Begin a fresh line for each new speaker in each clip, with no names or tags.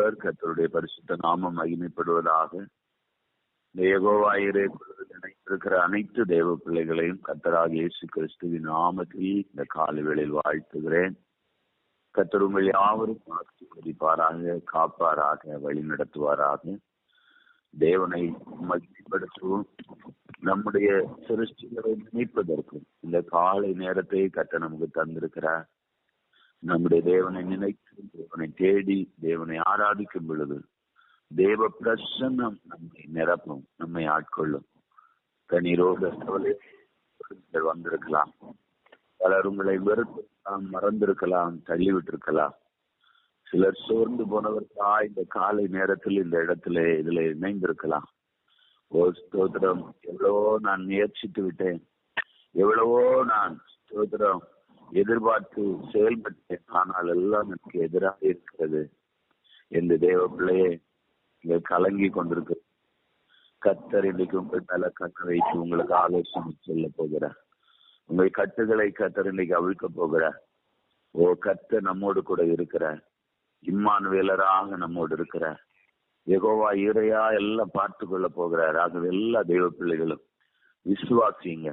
நல்லவர். கர்த்தருடைய பரிசுத்த நாமம் மகிமைப்படுவதாக. யெகோவாயிரே நினைத்திருக்கிற அனைத்து தேவ பிள்ளைகளையும் கர்த்தராகிய இயேசு கிறிஸ்துவின் நாமத்தில் இந்த காலை வேளையில் வாழ்த்துகிறேன். கர்த்தர் உங்கள் யாவரும் ஆசீர்வதிப்பாராக, காப்பாராக, வழி நடத்துவாராக. தேவனை மகிமைப்படுத்துவோம். நம்முடைய சிருஷ்டிகளை நினைப்பதற்கு இந்த காலை நேரத்தை கர்த்தர் நமக்கு தந்திருக்கிறார். நம்முடைய தேவனை நினைத்து, தேவனை தேடி, தேவனை ஆராதிக்கும் பொழுது தேவ பிரசன்னம் நம்மை நிரப்பும், நம்மை ஆட்கொள்ளும். கண்ணீரோடு வந்திருக்கலாம், பலர் உங்களை வெறுத்திருக்கலாம், மறந்திருக்கலாம், தள்ளிவிட்டிருக்கலாம். சிலர் சோர்ந்து போனவர்களா இந்த காலை நேரத்தில் இந்த இடத்துல இதுல இணைந்திருக்கலாம். ஓ ஸ்தோத்திரம், எவ்வளவோ நான் முயற்சித்து விட்டேன், எவ்வளவோ நான் ஸ்தோத்திரம் எதிர்பார்த்து செயல்பட்டேன், ஆனால் எல்லாம் எனக்கு எதிராக இருக்கிறது என்று தேவ பிள்ளையே இங்க கலங்கி கொண்டிருக்கு. கர்த்தர் இன்றைக்கு உங்கள் மேல கண்ணை வைத்து உங்களுக்கு ஆலோசனை சொல்ல போகிறார். உங்கள் கட்டுகளை கர்த்தர் இன்றைக்கு அவிழ்க்க போகிறார். ஓ கர்த்தர் நம்மோடு கூட இருக்கிறார், இம்மானுவேலராக நம்மோடு இருக்கிறார். யெகோவா இறையா எல்லாம் பார்த்து கொள்ள போகிறார். ஆகவே எல்லா தெய்வ பிள்ளைகளும் விசுவாசிங்க,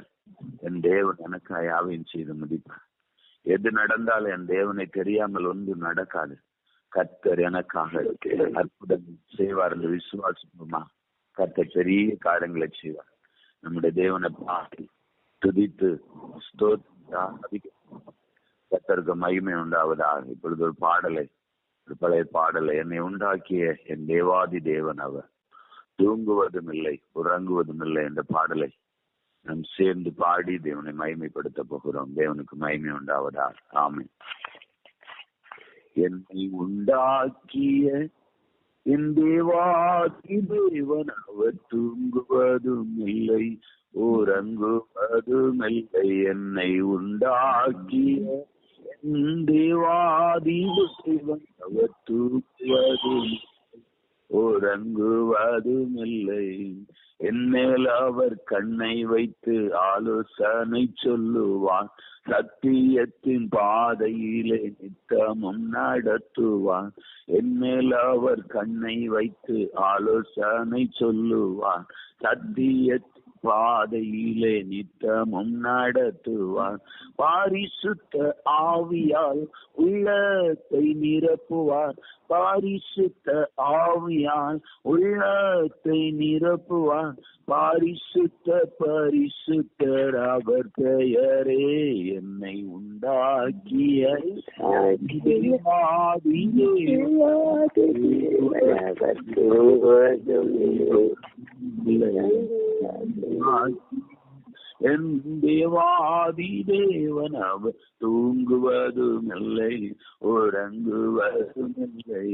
என் தேவன் எனக்காக யாவையும் செய்து முடிப்பார். எது நடந்தாலும் என் தேவனை தெரியாமல் ஒன்று நடக்காது. கர்த்தர் எனக்காக அற்புதம் செய்வார் என்று விசுவாசிப்போமா? கர்த்தர் பெரிய காரியங்களை செய்வார். நம்முடைய தேவனை பாடி துதித்து கர்த்தருக்கு மகிமை உண்டாவதாக. இப்பொழுது ஒரு பாடலை, ஒரு பழைய பாடலை, என்னை உண்டாக்கிய என் தேவாதி தேவன் அவர், தூங்குவதும் இல்லை உறங்குவதும் இல்லை என்ற பாடலை நாம் சேர்ந்து பாடி தேவனை மகிமைப்படுத்த போகிறோம். தேவனுக்கு மகிமை உண்டாவதா. ஆமென். என்னை உண்டாக்கிய என் தேவாதி தேவன் அவர், தூங்குவதும் இல்லை உறங்குவதும் இல்லை. என்னை உண்டாக்கிய என் தேவாதி தேவன் அவர், தூங்குவதும் உறங்குவதும் இல்லை. என்னேல் அவர் கண்ணை வைத்து ஆலோசனை சொல்லுவான், சத்தியத்தின் பாதையிலே நித்தமும் நடத்துவான். என்னேல் அவர் கண்ணை வைத்து ஆலோசனை சொல்லுவான், சத்தியத்தின் பாதையிலே நித்தமும் நடத்துவான். பாரிசுத்த ஆவியால் உள்ளத்தை நிரப்புவார், பாரிசுத்த ஆவியால் உள்ளத்தை நிரப்புவார். பாரிசுத்த பரிசுத்தர் அவர் பெயரே. என்னை உண்டாக்கிய என் தேவாதி தேவன் அவர், தூங்குவதும் இல்லை உறங்குவதும் இல்லை.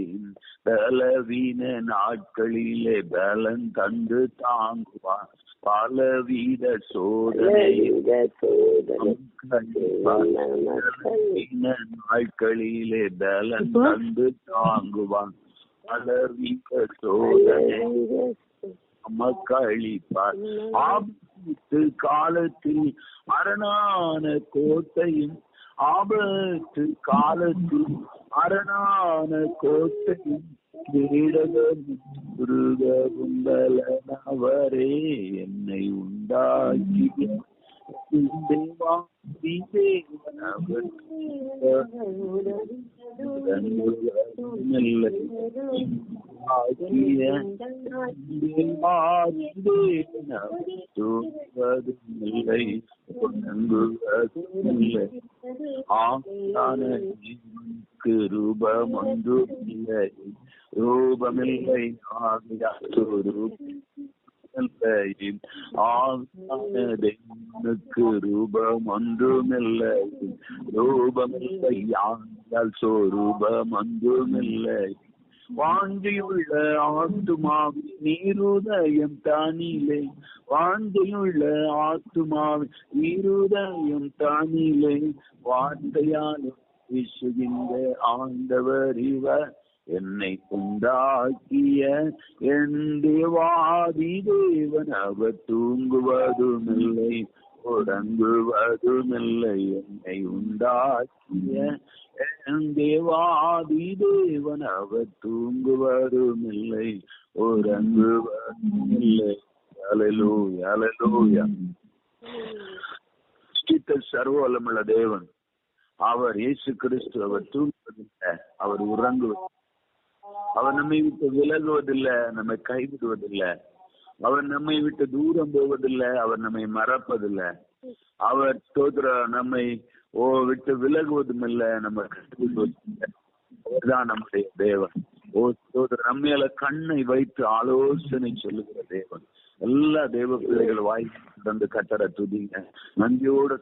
பலவீன நாட்களிலே பலன் தந்து தாங்குவான், பலவித சோதனை நாட்களிலே பலன் தந்து தாங்குவான், பலவித சோதனை மக்களிப்பார். ஆபத்து காலத்தில் அரணான கோட்டையும், ஆபத்து காலத்தில் அரணான கோட்டையும் அவரே. என்னை உண்டாக்கி தேவாதி தேவன் அவர், ரூபம் ஒன்றும் இல்லை, ரூபமில்லை தேவனுக்கு ரூபம் ஒன்றுமில்லை, ரூபமில்லை யால் சொரூபம் ஒன்றுமில்லை. வாஞ்சியுள்ள ஆத்துமாவின் நீருதயம் தானிலே, வாஞ்சியுள்ள ஆத்துமாவின் நீருதயம் தானிலே. வார்த்தையாலும் வீசுகின்ற ஆண்டவர் இவர், என்னை உண்டாக்கிய என் தேவாதி தேவன் அவர், தூங்குவதுமில்லை உறங்குவதுமில்லை. என்னை உண்டாக்கிய என் தேவாதி தேவன் அவர் தூங்குவதும் இல்லை, உறங்குவதும் இல்லை. ஹல்லேலூயா, ஹல்லேலூயா. சர்வவல்லமுள்ள தேவன் அவர் இயேசு கிறிஸ்து. அவர் தூங்குவதில்லை, அவர் உறங்குவது. அவர் நம்மை விட்டு விலகுவதில்லை, நம்மை கைவிடுவதில்லை. அவர் நம்மை விட்டு தூரம் போவதில்லை, அவர் நம்மை மறப்பதில்லை. அவர் நம்மை விட்டு விலகுவதும் இல்லை, நம்ம கைவிடுவதில்லை. அவர்தான் நம்முடைய தேவன். நம்மையில கண்ணை வைத்து ஆலோசனை சொல்லுகிற தேவன். எல்லா தேவ பிள்ளைகள் வாய் தந்து கட்டட துதிங்க, நன்றியோட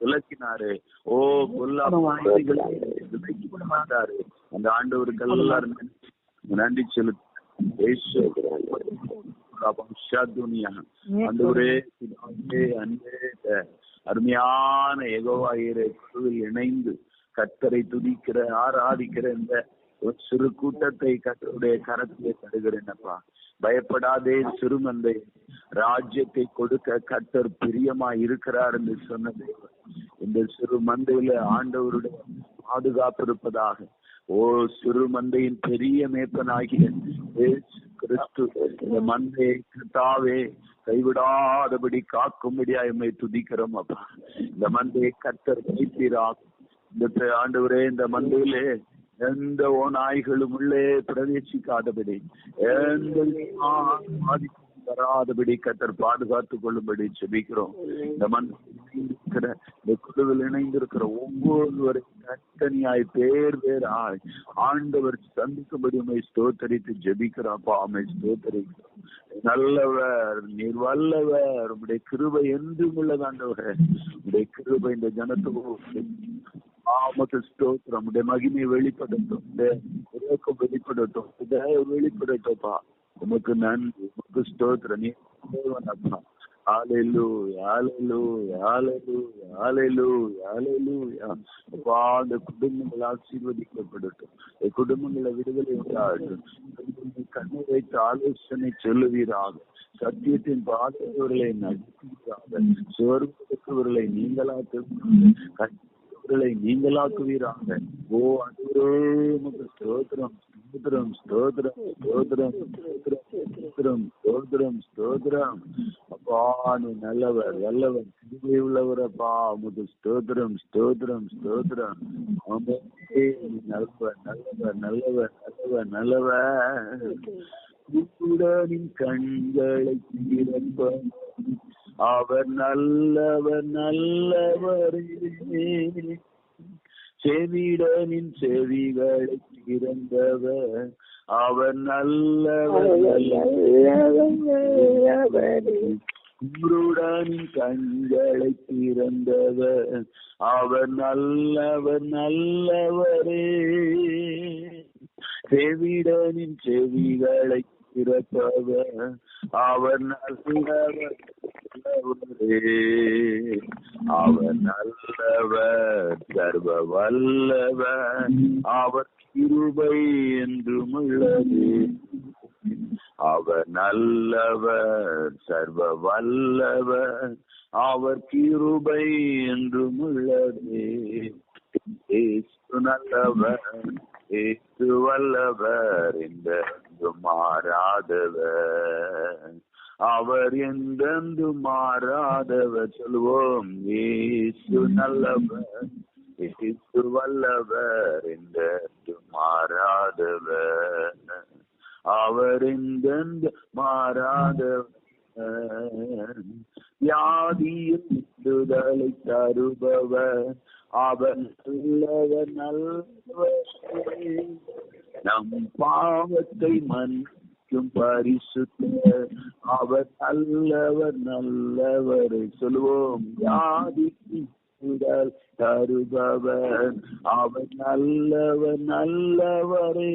விளக்கினாரு. மாட்டாரு. அந்த ஆண்டவருக்கு எல்லாரும் நன்றி செலுத்த அருமையான யெகோவாயிரே குழுவில் இணைந்து கர்த்தரை துதிக்கிற ஆராதிக்கிற இந்த ஒரு சிறு கூட்டத்தை கர்த்தருடைய கரத்திலே தருகிறேனப்பா. பயப்படாதே சிறுமந்தை, ராஜ்யத்தை கொடுக்க கர்த்தர் பிரியமா இருக்கிறார் என்று சொன்ன தேவன். இந்த சிறு மந்தையில ஆண்டவருடைய பாதுகாப்பு இருப்பதாக. சிறு மந்தையின் பெரிய மேய்ப்பனாகிய இயேசு கிறிஸ்து இந்த மந்தையை கர்த்தாவே கைவிடாதபடி காக்கும்படியா எம்மை துதிக்கிறோம் அப்பா. இந்த மந்தையை கர்த்தர் வைத்தீராக. இந்த ஆண்டவரே, இந்த மந்தையிலே எந்த நாய்களும் உள்ளே பிரவேசிக்காதபடி, எந்த வராதபடி கர்த்தர் பாதுகாத்துக் கொள்ளும்படி செபிக்கிறோம். இந்த மந்திர இந்த குழுவில் இணைந்திருக்கிற ஒவ்வொருவரையும் தனியாய் பேர் பேராய் ஆண்டவர் சந்திக்கும்படி உண்மை ஸ்தோத்தரித்து ஜெபிக்கிறாப்பா. அம்மை ஸ்தோத்தரிக்கிறோம். நல்லவர், நீர் வல்லவர், உடைய கிருபை என்றும் உள்ளது ஆண்டவரே. உடைய கிருபை இந்த ஜனத்துக்கு ஸ்தோத்திரம். உடைய மகிமை வெளிப்படட்டும், வெளிப்படட்டும், வெளிப்படட்டும்ப்பா. உமக்கு நன்றி, உமக்கு ஸ்தோத்திரம். நீ தேவனப்பா. ஹல்லேலூயா, ஹல்லேலூயா, ஹல்லேலூயா, ஹல்லேலூயா, ஹல்லேலூயா. அப்பா, அந்த குடும்பங்கள் ஆசீர்வதிக்கப்படட்டும், குடும்பங்களை விடுதலை உண்டாகட்டும். கண்ணை வைத்து ஆலோசனை சொல்லுவீராக. சத்தியத்தின் பாதையவர்களை நடத்துவீராக. சோர்வுகளை நீங்களாக்குவீராக. அதுவே உமக்கு ஸ்தோத்திரம், ஸ்தோத்திரம், ஸ்தோத்திரம், ஸ்தோத்திரம், ஸ்தோத்திரம், ஸ்தோத்திரம், ஸ்தோத்திரம். அப்பா, நீ நல்லவர், வல்லவர், கிருபை உள்ளவரப்பா. உமக்கு ஸ்தோத்திரம், ஸ்தோத்திரம், ஸ்தோத்திரம். நல்லவர், நல்லவர், நல்லவர், நல்லவர், நல்லவர். உடனின் கண்களை திறப்ப அவர் நல்லவர், நல்லவரே. செவிடனின் செவிகளை திறந்தவர் அவர் நல்லவர், நல்லவரே. குருடனின் கண்களை திறந்தவர் அவர் நல்லவர், நல்லவரே. செவிடனின் செவிகளை திறப்பவர் அவர் நல்லவர், அவர் நல்லவர், சர்வ வல்லவர், அவர் கிருபை என்றும் உள்ளது. அவர் நல்லவர், சர்வ வல்லவர், அவர் கிருபை என்றும் உள்ளது. இயேசு நல்லவர், இயேசு வல்லவர், என்றென்று மாறாதவர், அவர் என்றென்று மாறாதவர். சொல்லுவோம், இயேசு நல்லவர், இயேசு வல்லவர், என்றென்று மாறாதவர், அவர் என்றென்று மாறாதவர். வியாதியில் விடுதலை தருபவர் அவர் நல்லவர், நல்லவர். நம் பாவத்தை மன்னிக்கும் பரிசுத்தர் அவர் நல்லவர், நல்லவர். சொல்லுவோம், வியாதிக்கு தருபவர் அவர் நல்லவர் நல்லவரே.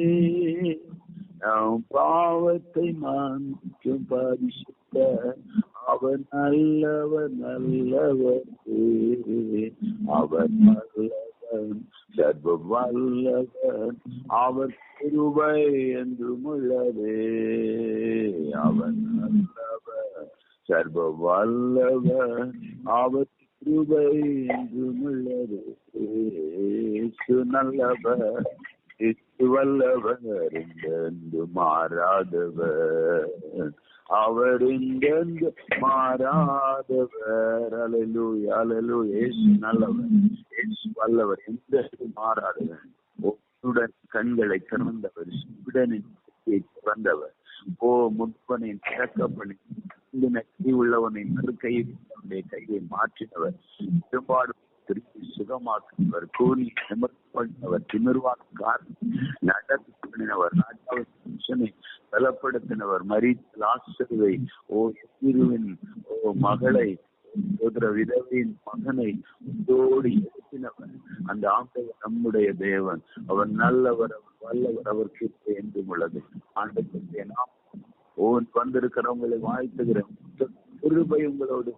பாவத்தை மன்னிக்கும் பரிசுத்த அவர் நல்லவர் நல்லவரே. அவர் நல்லவர் சர்வ வல்லவர் அவர் கிருபை என்றும் உள்ளதே. அவர் நல்லவர் சர்வ வல்லவர் அவர் கிருபை என்றும் உள்ளதே. நல்லவர் வல்லவர் இங்கென்று மாறாதவர் அவர் இங்கென்று மாறாதவர். அல்லேலூயா அல்லேலூயா. இயேசு நல்லவர், இயேசு வல்லவர், எங்கென்று மாறாதவர். உடன் கண்களை திறந்தவர், சுடனின் திறந்தவர், முற்பனை திறக்கப்பணி கை உள்ளவனை மறுக்கையை கையை மாற்றினவர், பெரும்பாடு திருப்பி சுகமாக்குவர், கூறி நிமிர்ந்தவர், திமிர்வாக்கார் நடத்தினர், ராஜாவின் பலப்படுத்தினவர், லாசருவை எதிரின் மகளை விதவையின் மகனை எழுப்பினவர். அந்த ஆண்டவர் நம்முடைய தேவன், அவர் நல்லவர், அவர் வல்லவர், அவர் கிருபை என்றும் உள்ளது. ஆண்டவருடைய நாம் வந்திருக்கிறவங்களை வாழ்த்துகிறேன். கிருபை உங்களோடு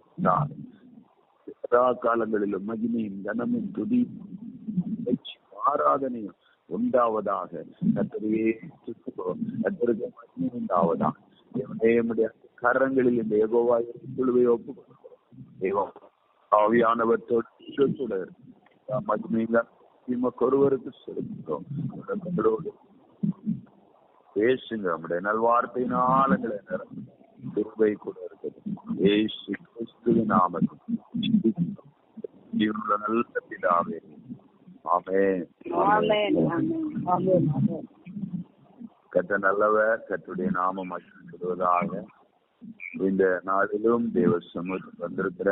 எல்லா காலங்களிலும் மகிமையும் கனமும் துதியும் ஆராதனையும் உண்டாவதாக. கர்த்தருக்கு மகிமை உண்டாவதாக. நம்முடைய கரங்களில் இந்த யெகோவா குழுவை ஒப்புக்கொள்கிறோம். ஆவியானவற்றோடு மகிமையும் ஒருவருக்கு செலுத்துகிறோம். உங்களோடு பேசுங்க. நம்முடைய நல்வார்த்தையினால கிருபை கூட இருக்குது. இயேசு கிறிஸ்துவின் நாமத்தில் நல்ல பிதாவே, ஆமென். கர்த்தர் நல்லவர், கர்த்தருடைய நாமம் மகிமைப்படுவதாக. இந்த நாளிலும் தேவ சமூகத்தில் வந்திருக்கிற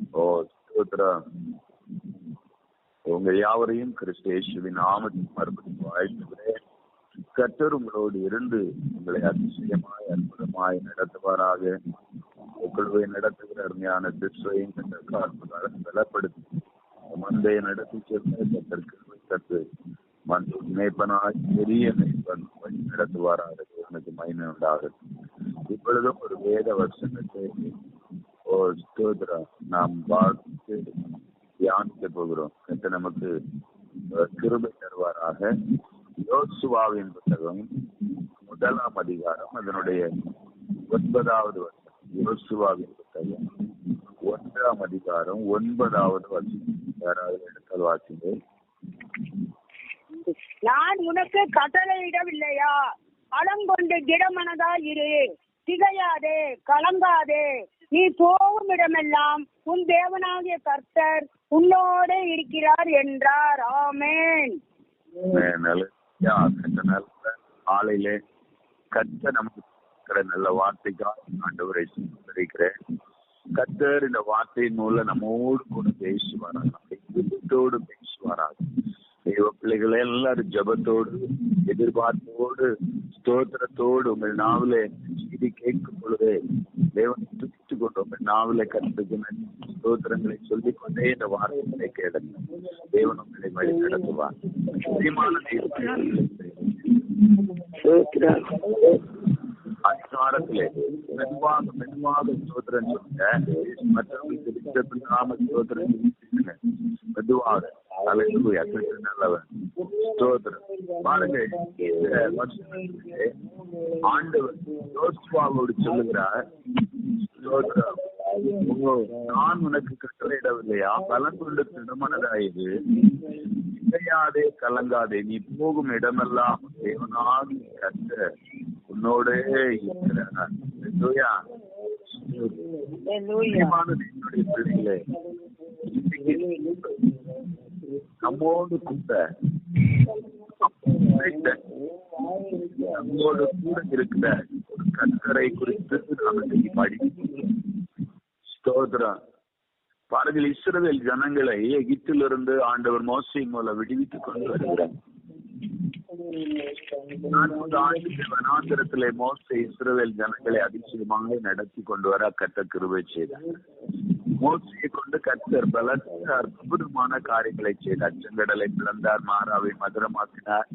ஸ்தோத்திரம் உங்க யாவரையும் கிறிஸ்து இயேசுவின் நாமத்தில் மறுபடியும் வாழ்த்துகிறேன். கர்த்தர் உங்களோடு இருந்து உங்களை அதிசயமாய் அற்புதமாய் நடத்துவாராக. குழுவை நடத்துகிற அருமையான திசையும் பலப்படுத்தி மந்தைய நடத்தி கற்று மேய்ப்பனாய் பெரிய மேய்ப்பன் வழி நடத்துவாராக. எனக்கு மகிமை உண்டாகும். இப்பொழுதும் ஒரு வேத வசனத்தை நாம் வாழ்த்து தியானிக்க போகிறோம். நமக்கு கிருபை தருவாராக. யோசுவாவின் புத்தகம் 1ஆம் அதிகாரம் அதனுடைய 9வது வசனம். யோசுவாவின் புத்தகம் 1ஆம் அதிகாரம் 9வது வசனம். யாராவது எடுத்தால் வாசிங்க.
நான் உனக்கு கட்டளையிடவில்லையா? அலங்கொண்டு திடமனதா இரு, திகையாதே, கலங்காதே. நீ போகும் இடமெல்லாம் உன் தேவனாகிய கர்த்தர் உன்னோட இருக்கிறார் என்றார். ஆமென்.
ஆலையிலே கர்த்தர் நமக்கு நல்ல வார்த்தைக்காக ஆண்டவரை சொல்லிக்கிறேன். கர்த்தர் இந்த வார்த்தையின் மூலம் நம்மோடு கூட பேசுவாராக, பேசுவாராக. தெய்வ பிள்ளைகள் எல்லாரும் ஜபத்தோடு எதிர்பார்ப்போடு ஸ்தோத்திரத்தோடு உங்கள் நாவிலே செய்தி கேட்கும் பொழுது தேவனை துதித்துக் கொண்டு உங்கள் நாவிலே கர்த்தருக்கு ஸ்தோத்திரங்களை சொல்லிக் கொண்டே இந்த வார்த்தைகளை கேளுங்க. தேவன் உங்களை வழி நடத்துவார். அதிகாரத்திலே மெதுவாக ஸ்தோத்திரம் சொல்லுங்க. மற்றவர்களுக்கு நாம ஸ்தோத்திரம் மெதுவாக நல்லவன் ஸ்தோத்திரம் பாருங்க. ஆண்டவர் யோசுவாவோடு சொல்லுகிறார், ஸ்தோத்திரம், நான் உனக்கு கட்டளையிடவில்லையா? பலன் கொண்டு திடமனதாயிரு, திகையாதே, கலங்காதே. நீ போகும் இடமெல்லாம் தேவனாகி கர்த்தர் உன்னோடே இருக்கிறார். என்னுடைய பிள்ளைகளே, நம்மோடு கூட நம்மோடு கூட இருக்கிற ஒரு கர்த்தரை குறித்து நமக்கு படிக்கும். ஸ்தோத்திரம். பாருங்கள், இஸ்ரவேல் ஜனங்களை எகிப்திலிருந்து ஆண்டவர் மோசையின் மூலம் விடுவித்துக் கொண்டு வருகிறார். 40 ஆண்டுகள் வனாந்திரத்திலே மோசே இஸ்ரவேல் ஜனங்களை அதிசயமாக நடத்தி கொண்டு வர கர்த்தர் கிருபை செய்தார். மோசையை கொண்டு கர்த்தர் பலத்த அற்புதமான காரியங்களை செய்தார். செங்கடலை பிளந்தார், மாறாவை மதுரமாக்கினார்,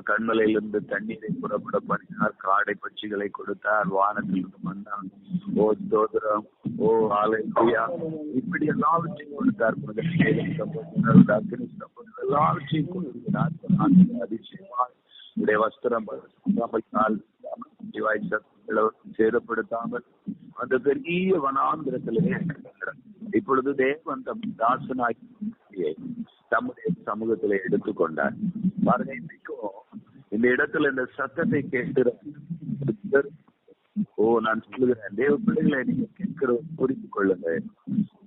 கண்மலையிலிருந்து தண்ணீரை புறப்பட பண்ணினார், காடை பட்சிகளை கொடுத்தார், வானத்திலிருந்து மன்னான், இப்படி எல்லாவற்றையும் கொடுத்தார். எல்லாவற்றையும் கொடுக்கிறார். அதிசயமா உடைய வஸ்திரம் சேதப்படுத்தாமல் அந்த பெரிய வனாந்திரத்திலே இப்பொழுது தேவன் தம் தாசனாகிய தம்முடைய சமூகத்திலே எடுத்துக்கொண்டார். பாருங்க, இன்னைக்கும் இந்த இடத்துல இந்த சத்தத்தை கேட்கிற நான் சொல்லுகிறேன், தேவ பிள்ளைகளை நீங்க கேட்கிற புரிந்து கொள்ளுங்க.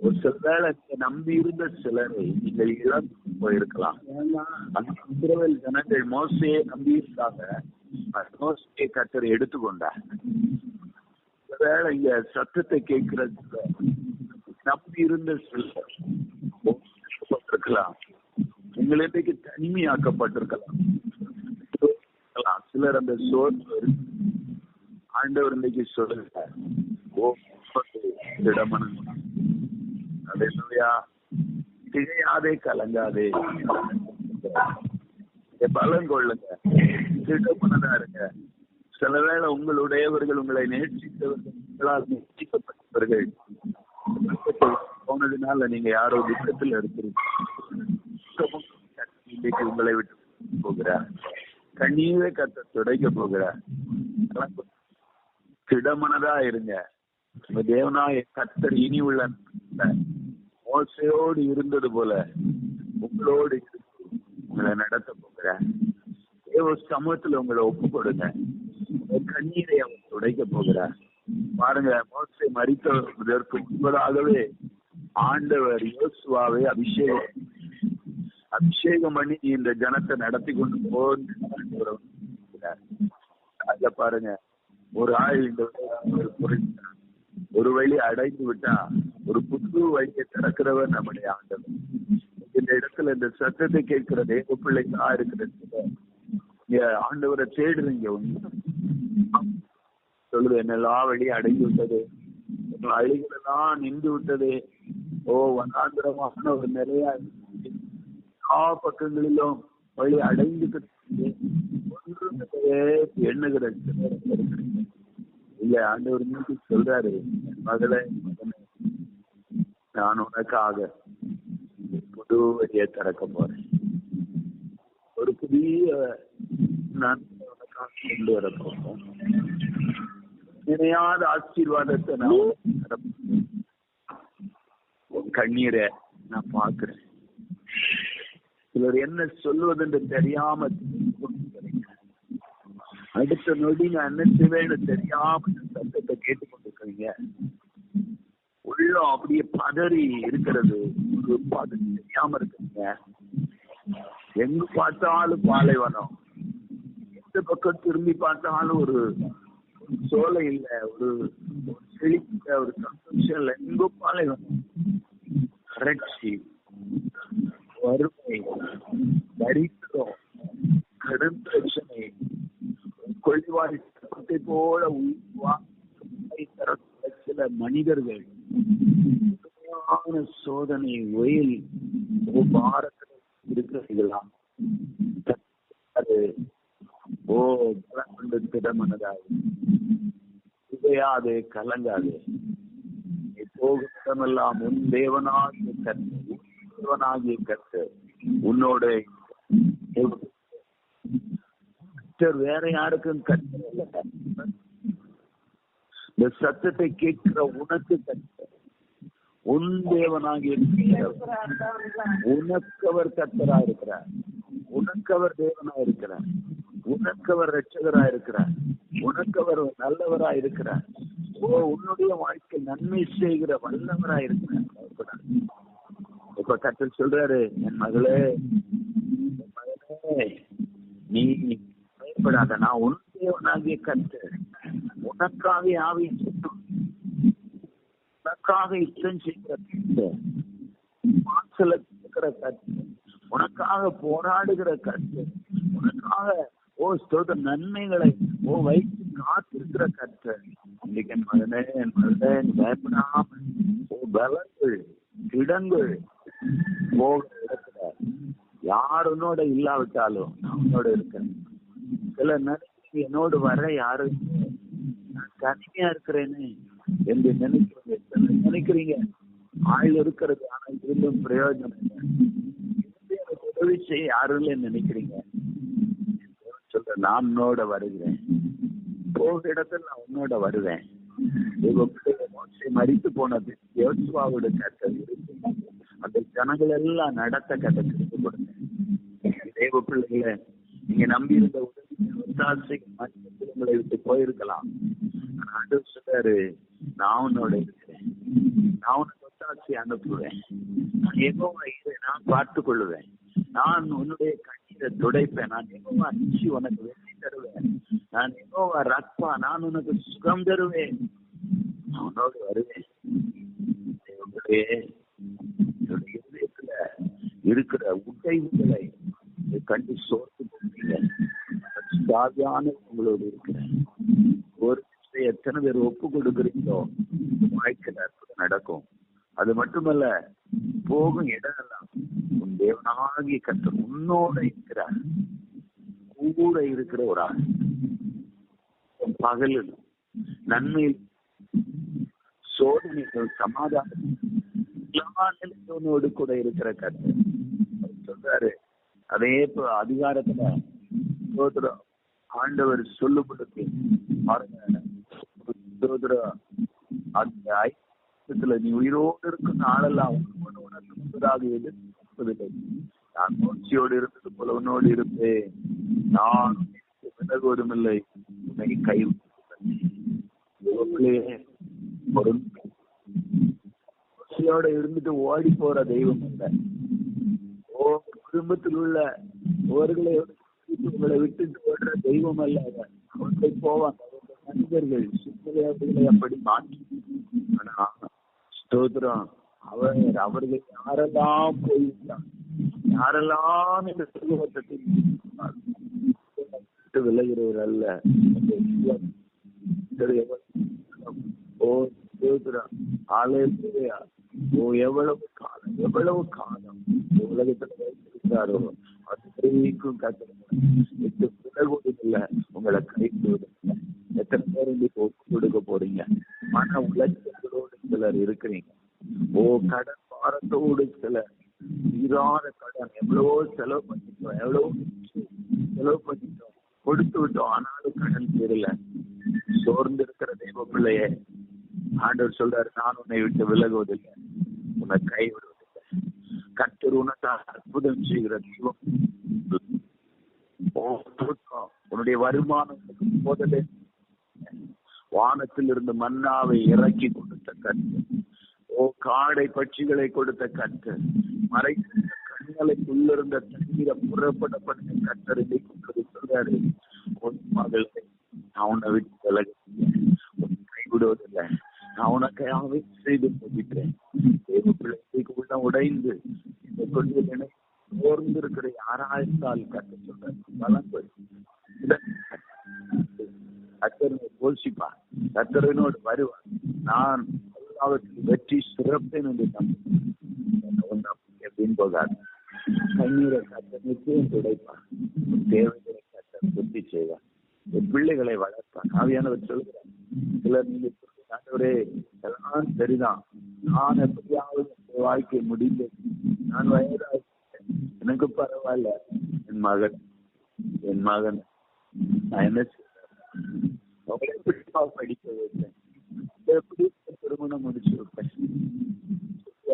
ஒரு சில வேளை நம்பி இருந்த சிலரை நீங்கள் இழந்து போயிருக்கலாம். அந்த இஸ்ரவேல் ஜனங்கள் மோசையை நம்பி இருந்தாங்க, மோசையை கர்த்தர் எடுத்துக்கொண்டார். வேளை இங்க சத்தத்தை கேட்கிறது நம்பி இருந்த சிலர் உங்களை இன்றைக்கு தனிமையாக்கப்பட்டிருக்கலாம். சிலர் அந்த சோர்வு ஆண்டவர் இன்னைக்கு சொல்லுகிறார், திகையாதே கலங்காதே, பலன் கொள்ளுங்க, திடமனதா இருங்க. சில வேளை உங்களுடையவர்கள் உங்களை நேசித்தவர்கள் உங்களால் நேசிக்கப்பட்டவர்கள் போனதுனால நீங்க யாரோ துக்கத்தில் இருக்கிறீங்க. இன்னைக்கு உங்களை விட்டு போகிறார், கண்ணீரை கத்த துடைக்க போகிறார். திடமனதா இருங்க. தேவனாய கர்த்தர் இனி உள்ள மோசையோடு இருந்தது போல உங்களோடு உங்களை நடத்த போகிறார். தேவ சமூகத்துல உங்களை ஒப்பு கொடுங்க. கண்ணீரை அவர் துடைக்க போகிறார். பாருங்க, மோசை மரித்ததற்கு முன்பதாகவே ஆண்டவர் யோசுவாவை அபிஷேகம் பண்ணி இந்த ஜனத்தை நடத்தி கொண்டு போகிறார். பாருங்க, ஒரு ஆள் இந்த ஒரு வழி அடைந்து விட்டா ஒரு புது வழியை திறக்கிறவர் நம்முடைய ஆண்டவர். இந்த இடத்துல இந்த சத்தத்தை கேட்கிற தேவ பிள்ளைங்களா இருக்கிறது, ஆண்டவரை தேடுறீங்க. சொல்லுது, என்னெல்லாம் வழி அடைந்து விட்டது, அழிகளெல்லாம் நின்று விட்டது. வனாந்திரமான ஒரு நிறைய எல்லா பக்கங்களிலும் வழி அடைந்து எண்ணுகிற இல்ல. ஆண்டவர் மீது சொல்றாரு, மகளே, நான் உனக்காக புது வழியை திறக்க போறேன், ஒரு புதிய நான் உனக்காக கொண்டு வர போறேன், நினையாத ஆசீர்வாதத்தை நான் கண்ணீரை நான் பாக்குறேன். சிலர் என்ன சொல்வதென்று தெரியாம அடுத்த நொடி நான் என்ன செய்வேன்னு தெரியாம சத்தத்தை கேட்டுக்கொண்டிருக்கீங்க. உள்ளம் அப்படியே பதறி இருக்கிறது, ஒரு பதறி தெரியாம இருக்குங்க. எங்க பார்த்தாலும் பாலைவனம், எந்த பக்கம் திரும்பி பார்த்தாலும் ஒரு சோலை இல்ல, ஒரு செழிக்க ஒரு சந்தோஷம் இல்லை. எங்க பாலைவனம், வறட்சி, வறுமை, தரித்திரம், கடும் பிரச்சனை, கொள்வாய் போல சில மனிதர்கள் சோதனை வெயில் பாரத்தில் இருக்கிறீர்களா? அது திடமனதாக இதையாது கலங்காது. போகமெல்லாம் உன் தேவனாகிய கர்த்தர் உன்னோட வேற யாருக்கும் கர்த்தர் இல்லை. இந்த சத்தத்தை கேட்கிற உனக்கு கர்த்தர், உன் தேவனாகிய உனக்கவர் கர்த்தரா இருக்கிறார், உனக்கவர் தேவனா இருக்கிறார், உனக்கவர் ரட்சகரா இருக்கிறார், உனக்கவர் நல்லவரா இருக்கிறார். உன்னுடைய வாழ்க்கை நன்மை செய்கிற வல்லவரா இருக்கிறார். இப்ப கர்த்தர் சொல்றாரு, என் மகளே, நீ பயப்படாத, நான் உன் தேவனாகிய கர்த்தர், உனக்காக ஆவி உனக்காக யுத்தம் செய்கிற கர்த்தர், வாசல இருக்கிற கர்த்தர், உனக்காக போராடுகிற கர்த்தர், உனக்காக ஸ்தோத்திர நன்மைகளை வைத்து காத்திருக்கிற கர்த்தர். இன்னைக்கு என் மகனே, என் மகனே, பயப்படாம பலங்கள் இடங்கள் போகிற இடத்துல யார் உன்னோட இல்லாவிட்டாலும் நான் உன்னோட இருக்கேன். சில நினைச்சு என்னோடு வர யாரு நான் தனிமையா இருக்கிறேன்னு என்று நினைக்கிறீங்க. ஆள் இருக்கிறது, ஆனா இருந்தும் பிரயோஜனம் இல்லை. உதவி செய்ய யாரும் நினைக்கிறீங்க. சொல்ற நான் உன்னோட வருகிறேன், போகிற இடத்துல நான் உன்னோட வருவேன். மறித்து போனது யோசுவாவோட கதை இருக்கு. அந்த ஜனங்கள் எல்லாம் நடத்த கதை திருப்பி கொடுங்க. தேவ பிள்ளைகளை நீங்க நம்பி இருந்த உங்களை விட்டு போயிருக்கலாம். ஆண்டவர் சொல்றாரு, நான் உன்னோட இருக்கிறேன், நான் உனக்கு ஒத்தாசி அனுப்புவேன், நான் யெகோவா நான் பார்த்து கொள்ளுவேன், நான் உன்னுடைய கண்ணீரை துடைப்பேன், நான் யெகோவா அடிச்சு உனக்கு வெற்றி தருவேன், நான் யெகோவா ரப்பா, நான் உனக்கு சுகம் தருவேன், நான் உன்னோடு வருவேன். இதயத்துல இருக்கிற உடைவுகளை கண்டு சோர்த்து போட்டீங்க. உங்களோடு இருக்கிறேன். ஒரு எத்தனை பேர் ஒப்பு கொடுக்குறீங்களோ வாழ்க்கையில அற்புதம் நடக்கும். அது மட்டுமல்ல, போகும் இடமெல்லாம் உன் தேவனாகிய கர்த்தர் உன்னோட இருக்கிறார், கூட இருக்கிற ஒரு ஆள். பகலில் நன்மையில் சோதனைகள் சமாதானம் எல்லா நிலையோடு கூட இருக்கிற கர்த்தர் சொல்றாரு. அதே அதிகாரத்துல ஆண்டவர் சொல்லுபடுத்தி நீ உயிரோடு இருக்கும் நாளெல்லாம் உனக்கு முன்பதாக எதிர்ப்பதில்லை. நான் மூச்சியோடு இருந்தது போல உன்னோடு இருப்பேன், நான் விலகுவதும் இல்லை, உன்னை கையோட இருந்துட்டு ஓடி போற தெய்வம் இல்லை. குடும்பத்தில் உள்ள உங்களை விட்டுட்டு ஓடுற தெய்வம் அல்ல. அவர்களை போவாங்க மனிதர்கள் சுற்றுகளை அப்படி மாற்றி. ஆனா ஸ்தோத்திரம், அவர்கள் யாரெல்லாம் போயிருந்தார், யாரெல்லாம் இந்த சுகத்தை விலகிறவர் அல்ல. எவ்வளவு காலம் உலகத்துல வைத்திருக்கிறாரோ அதுக்கும் விலகுவதில்லை, உங்களை கைவிடுவதில்லை. எத்தனை பேர் ஒப்பு கொடுக்க போறீங்க? மன உலகங்களோடு சிலர் இருக்கிறீங்க. கடன் பாரத்தோடு சிலர், தீராத கடன், எவ்வளவோ செலவு பண்ணிட்டோம், கொடுத்து விட்டோம், ஆனாலும் கடன் தீரல. சோர்ந்து இருக்கிற தெய்வ பிள்ளையே, ஆண்டவர் சொல்றாரு, நான் உன்னை விட்டு விலகுவதில்லை, உன்னை கைவிடுவதில்லை. கர்த்தர் உனக்காக அற்புதம் செய்கிற தெய்வம். உன்னுடைய வருமானம் முதலே வானத்தில் இருந்து மன்னாவை இறக்கி கொடுத்த கர்த்தர், காடை பட்சிகளை கொடுத்த கர்த்தர், மறை கண்களுக்குள்ளிருந்த தண்ணீரை புறப்பட பண்ண கர்த்தர் சொல்றாரு, மகளை நான் உன்னை விட்டு விலக கைவிடுவதில்லை, நான் உனக்காகவே செய்து முடிக்கிறேன். தேவ பிள்ளைக்கு உள்ள உடைந்து இந்த கொள்கை ஓர்ந்து இருக்கிற யாராயிருந்தால் கட்ட சொல்ற பலங்கள் கர்த்தரை போஷிப்பார், கர்த்தரனோடு வருவார். நான் எல்லாவற்றிலும் வெற்றி சிறப்பேன் என்று எப்படின்னு போகாது. கண்ணீரை கர்த்தர் நிச்சயம் துடைப்பார், தேவைகளை கர்த்தர் பூர்த்தி செய்வார், பிள்ளைகளை வளர்ப்பார். ஆவியானவர் சொல்கிறார், சிலர் நீங்க ஆண்டவரே எல்லாம் சரிதான், நான் எப்படியாவது வாழ்க்கை முடிந்து நான் வயதாக எனக்கு பரவாயில்ல, என் மகன் நான் என்ன அவங்களை எப்படி படிக்க வைப்பேன், எப்படி திருமணம் முடிச்சு வைப்பேன்.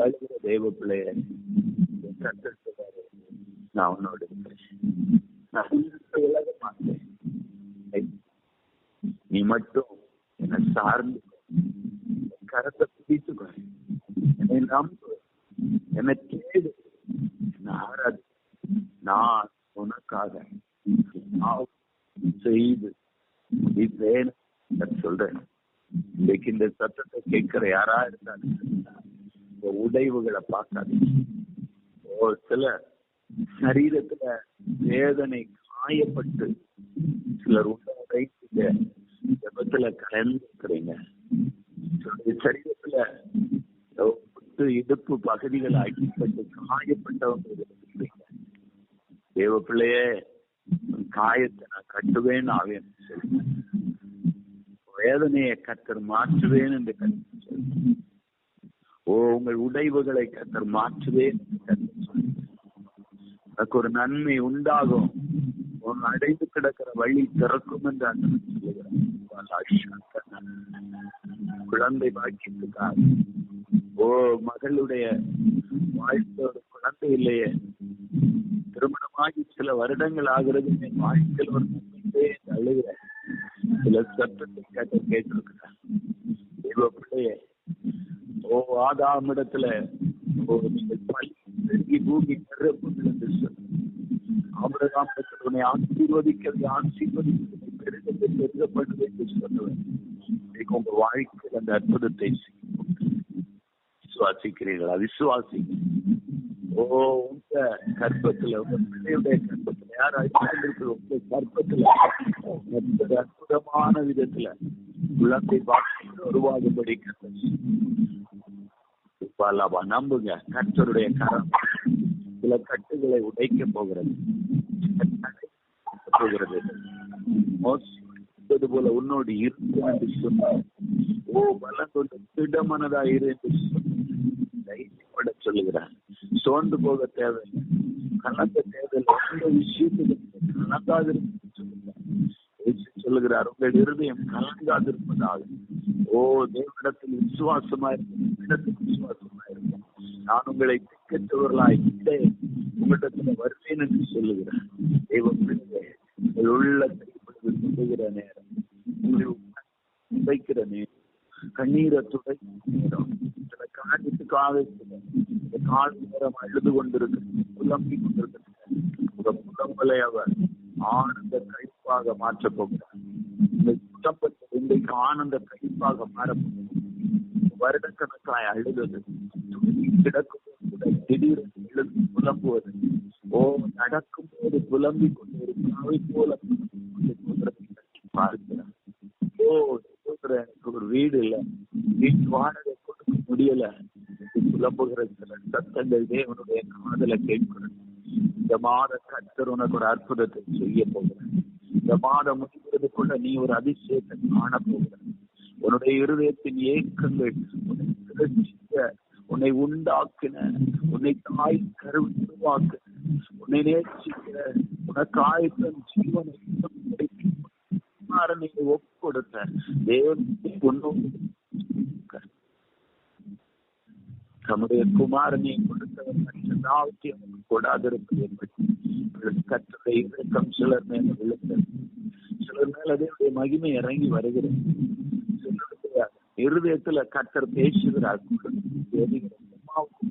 அழுகிற தெய்வ பிள்ளைய நான் உன்னோடு இருக்கிறேன், நான் விலக மாட்டேன், நீ மட்டும் என்னை சார்ந்து கரத்தை பிடித்துக்கோ, என்னை நம்பு, என்னை கேடு, என்னை ஆராது. நான் உனக்காக செய்து சொல்றேன். இன்னைக்கு இந்த சத்தத்தை கேட்கிற யாரா இருந்தாலும் இந்த உடைவுகளை பார்க்காதீங்க. சில சரீரத்துல வேதனை காயப்பட்டு சிலர் உடைந்து ரத்தத்துல கலந்துக்கிறீங்க. சரீரத்துல இடுப்பு பகுதிகள் அடிப்பட்டு காயப்பட்டவங்க இருக்கிறீங்க. தேவ பிள்ளையே, காயத்தை நான் கட்டுவேன் ஆவேன் சொல்லுங்க. வேதனையை கர்த்தர் மாற்றுவேன் என்று கர்த்தர் சொல்லுங்க. உங்கள் உடைவுகளை கர்த்தர் மாற்றுவேன் என்று கர்த்தர் சொல்லுங்க. அதுக்கு ஒரு நன்மை உண்டாகும். அடைந்து கிடக்கிற வழி திறக்கும் என்று அந்த சொல்லுகிறார். குழந்தை பாக்கியத்துக்காக மகளுடைய வாழ்க்கையோட குழந்தை இல்லையே, திருமணமாகி சில வருடங்கள் ஆகிறது, என் வாழ்க்கையில் ஒரு நன்மையே அழுகிற சில சத்தத்தை கேட்டிருக்கிறார். தெய்வ பிள்ளையே, ஆதாமிடத்துல பெருகி பூமி நிரப்புங்கள் என்று சொன்ன ஆபிரகாமிடத்தில் உன்னை ஆசீர்வதிக்கிறது பெருகப்படுது என்று சொன்னவன் உங்க வாழ்க்கையில் அந்த அற்புதத்தை விசுவாசிக்கிறீர்களா? விசுவாசிங்க. உங்க கற்பத்துல, உங்க பிள்ளையுடைய கற்பத்துல, யார் அழிந்திருக்கு உங்க கற்பத்துல அற்புதமான விதத்துல குழந்தை பாக்கியம் உருவாகும்படி நம்புங்க. கர்த்தருடைய கரம் சில கட்டுகளை உடைக்க போகிறது. போல உன்னோடு இருக்கு என்று சொன்னார். பலம் கொண்டு திடமனதா இரு என்று தைரியப்பட சொல்லுகிறார். சோர்ந்து போக தேவையில்லை, கலந்த தேவையில்லை. எந்த விஷயத்திலும் கலங்காதிருக்க சொல்லுகிறார். உங்கள் இருதயம் கலங்காதிருப்பதாக. தேவனிடத்தில் விசுவாசமா இருக்கும், விசுவாசமா இருக்கும். நான் உங்களை திக்கற்றவர்களாய் உங்களிடத்துல வருவேன் என்று சொல்லுகிறார். தெய்வம் உள்ளத்தை சொல்லுகிற நேரம், உங்களை வைக்கிற நேரம், கண்ணீரை துடைக்கிற நேரம், சில காரியத்துக்காக இந்த கால நேரம் அழுது கொண்டிருக்கிறது, புலம்பிக் கொண்டிருக்கிறது. உங்க புலம்பலை அவர் ஆனந்த கழிப்பாக மாற்றப் போகிறார். இந்த குழப்பத்தை இன்றைக்கு ஆனந்த கழிப்பாக மாறப்போகிறது. வருடக்கணக்காய் அழுவது, கிடக்கும் கூட திடீரென்று எழுந்து புலம்புவது, நடக்கும் போது புலம்பிக் கொண்டு இருக்கிறாவை போல பார்க்கிறார். எனக்கு ஒரு வீடு இல்லை, வீட்டு வாடகை கொடுக்க முடியல, புலம்புகிற சில சத்தங்கள் தேவனுடைய காதலை கேட்கிறது. இந்த மாத கர்த்தர் உனக்கு ஒரு அற்புதத்தை செய்ய போகிறார். இந்த மாதம் முடிகிறதுக்குள்ள நீ ஒரு அதிசயத்தை காண போகிறார். உன்னுடைய இருதயத்தின் ஏக்கங்கள், உன்னை திரட்சிக்க, உன்னை உண்டாக்கின, உன்னை தாய் கருவில் உருவாக்க, உன்னை நேசிக்கிற, உனக்காய் தன் ஜீவனை ஒப்பு கொடுத்த தேவன் தம்முடைய குமாரனை கொடுத்தவர் மற்ற கொடாதிருப்பது என்பது கர்த்தருடைய இறக்கம் சிலர் மேல விழுந்தது. சிலர் மேல அதனுடைய மகிமை இறங்கி வருகிறது. சிலருடைய இருதயத்துல கர்த்தர் பேசுகிறார்.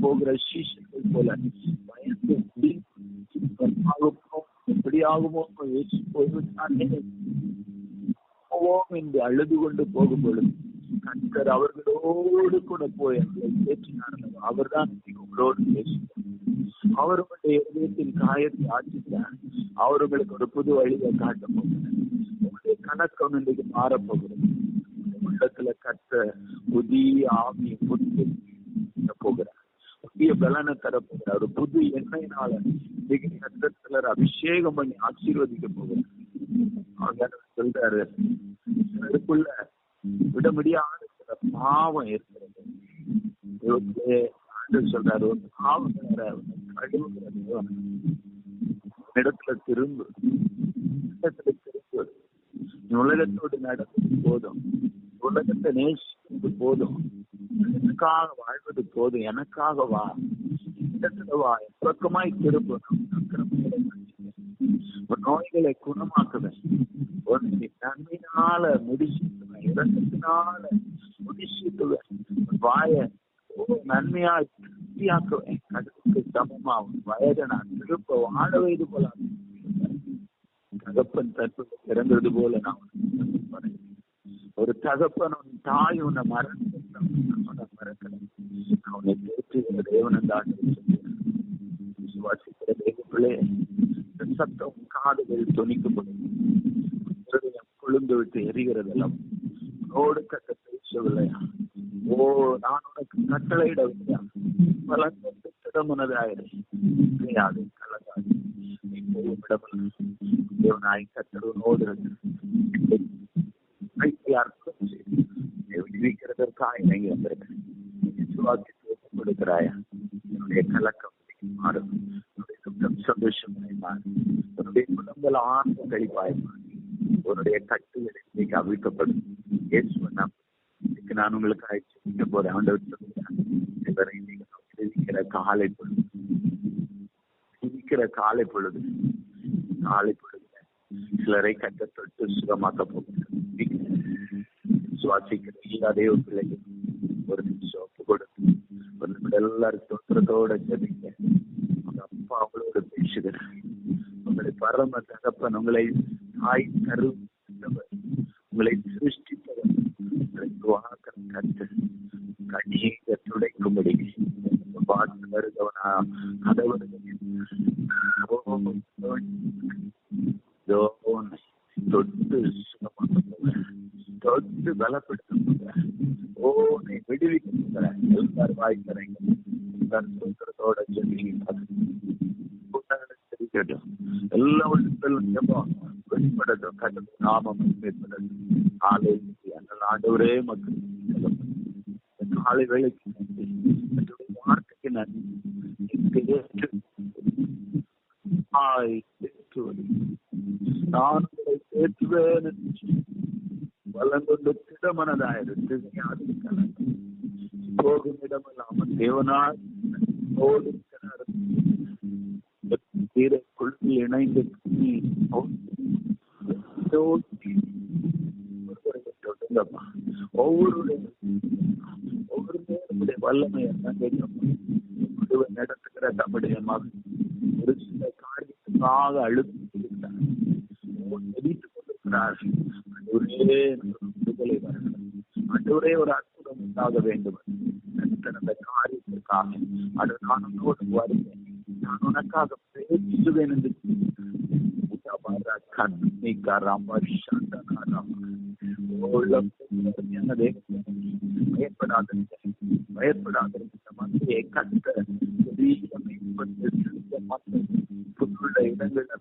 போகிற சீஷர்கள் போல பயந்து எப்படியாகுமோ என்று அழுது கொண்டு போகும் பொழுது கர்த்தர் அவர்களோடு கூட போய் அவர்களை பேசினார்கள். அவர் தான் உங்களோடு பேசுகிறார். அவர்களுடைய இதயத்தின் காயத்தை ஆற்றினார். அவர்களுக்கு ஒரு புது வழியை காட்ட போகிறார். உங்களுடைய கணக்கம் இன்றைக்கு மாறப்போகிறது. உள்ளத்துல கர்த்தர் புதிய ஆவியை புதிய போகிறார், புதிய பலனை தரப்போகிறார். ஒரு புது எண்ணெயினால இன்னைக்கு கர்த்தர் சிலர் அபிஷேகம் பண்ணி ஆசீர்வதிக்க போகிறார். அவர் சொல்றாரு, சிலருக்குள்ள விட முடியாத சில பாவம் இருக்கிறது. சொல்றாரு, ஒரு பாவம் கழுவுகிற இடத்துல திரும்பு, உலகத்தோடு நடந்தது போதும், உலகத்தை நேசிப்பது போதும், எனக்காக வாழ்வது போதும், எனக்காக வா, இடத்துல வா, பக்கமாய் திரும்ப, நோய்களை குணமாக்குவேன், நன்மையினால முடிச்சுக்குவேன், இறக்கத்தினால முடிச்சுக்குவேன், வாய நன்மையா திருப்தியாக்குவேன், கடலுக்கு சமமாகும் வயதை நான் திருப்ப வாழ வைது போல தகப்பன் தற்போது பிறந்தது போல நான் ஒரு தகப்பன் உன் தாய் உன்னை மறக்கல, அவனை தேற்றுகிற தேவனந்தான் விசுவாசிக்கிற தேவப்பிள்ளை சத்தம் காதுகள் துணிக்கப்படும், கொழுந்து விட்டு எரிகிறதெல்லாம் என்னோடு கட்ட பேசவில்லையா? ஓ, நான் உனக்கு கட்டளையிடவில்லையா? பலங்கொண்டு திடமுனதாயிரு, கிடையாது, கலங்காது, நீ போகும் இடமில்லை. தேவனாய் கர்த்தர் உன்னோடு விடுவிக்கிறதற்காக இணங்கி வந்திருக்கிறேன். விசுவாசித்து ஒப்புக் கொடுக்கிறாயா? என்னுடைய கலக்கம் மாறும், என்னுடைய துக்கம் சந்தோஷமாய் மாறும், என்னுடைய குடும்பங்கள் ஆழ்ந்த கழிப்பாய் மாறும், உன்னுடைய கட்டுகள் இன்னைக்கு அவிழ்க்கப்படும். நான் உங்களுக்கு அழைச்சிக்க போறேன். ஆண்டவர் சொல்லுகிறார், விடுவிக்கிற காலை பொழுது, விடுவிக்கிற காலை பொழுது, காலை பொழுது சிலரை கட்ட தொட்டு சுகமாக்க போகிறார். சுவாசிக்கிற எல்லா தேவ பிள்ளைகள் ஒரு நிமிஷம் ஒப்பு கொடுத்து ஒரு நிமிடம் எல்லாரும் தொற்றத்தோட ஜெபிங்க. உங்க அப்பா அவங்களோட பேசுகிறார். உங்களை பரம தகப்பன், உங்களை தாய் கரு, உங்களை சிருஷ்டிப்பவர், உங்களை துவாக்கிற கருத்து கண்ணீரை துடைக்கும்படி பார்த்து வருகிறவனா அதை தொட்டு சுகமாக தொட்டு பலப்படுத்த போகிற, ஓ நீ விடுவிக்க போகிற எல்லாரும் வாய்க்கிறீங்க. எல்லாத்தோட எல்லா வெளிப்படட்டும், கட்ட நாமம் வெளிப்படட்டும். ஆண்டவரே மக்கள் காலை வேலைக்கு வார்த்தைக்கு நன்றி. நான் உங்களை தேற்றுவேன், வளங்கொண்டு திடமனதாயிருக்கு, போகும் இடமெல்லாம் தேவனால் குழுவில் இணைந்து ஒவ்வொருடைய வல்லமையை நடத்துகிற நம்முடைய மகன் ஒரு சில காரியத்துக்காக அழுத்திருக்கிறார், எதிர்த்து கொண்டிருக்கிறார். ஒரே விடுதலை வரணும், ஒரே ஒரு அற்புதம் உண்டாக வேண்டும். அந்த காரியத்திற்காக அது நான் உன்னோடு வருவேன், நான் உனக்காக பேசுவேன் என்று பயப்படாத மந்தையை கட்ட இடங்கள்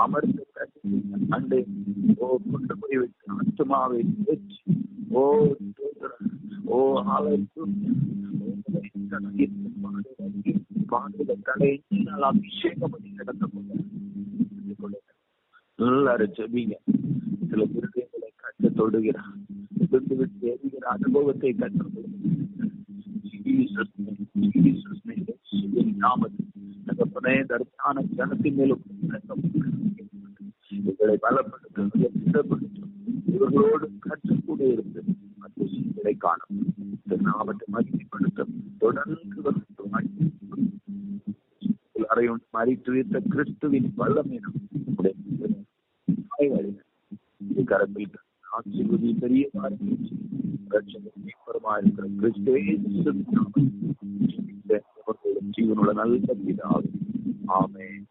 அமர்ந்து அண்டை கொண்டு போய் வைத்து ஆத்மாவை பேச்சு, ஓ ஓ பாடுகிற தலையினால் அபிஷேகம் பண்ணி நடத்த போகிறார். எல்லாரும் ஜெபிங்க. சில விருதுகளை கட்ட தொடுகிறார், விட்டு எரிகிற அனுபவத்தை கற்றுக் தர்த்தான ஜனத்தின் மேலும் இவர்களை பலப்படுத்தும், இவர்களோடு கற்றுக்கூட இருந்து அதிசயங்களை காணும், நாமத்தை மகிமைப்படுத்தும். தொடர்ந்து அறையும் மறித்து வைத்த கிறிஸ்துவின் வல்லமையினம் கரத்தில் ஆட்சி பெரிய ஜீவனுள்ள நல்ல பிதாவே, ஆமென்.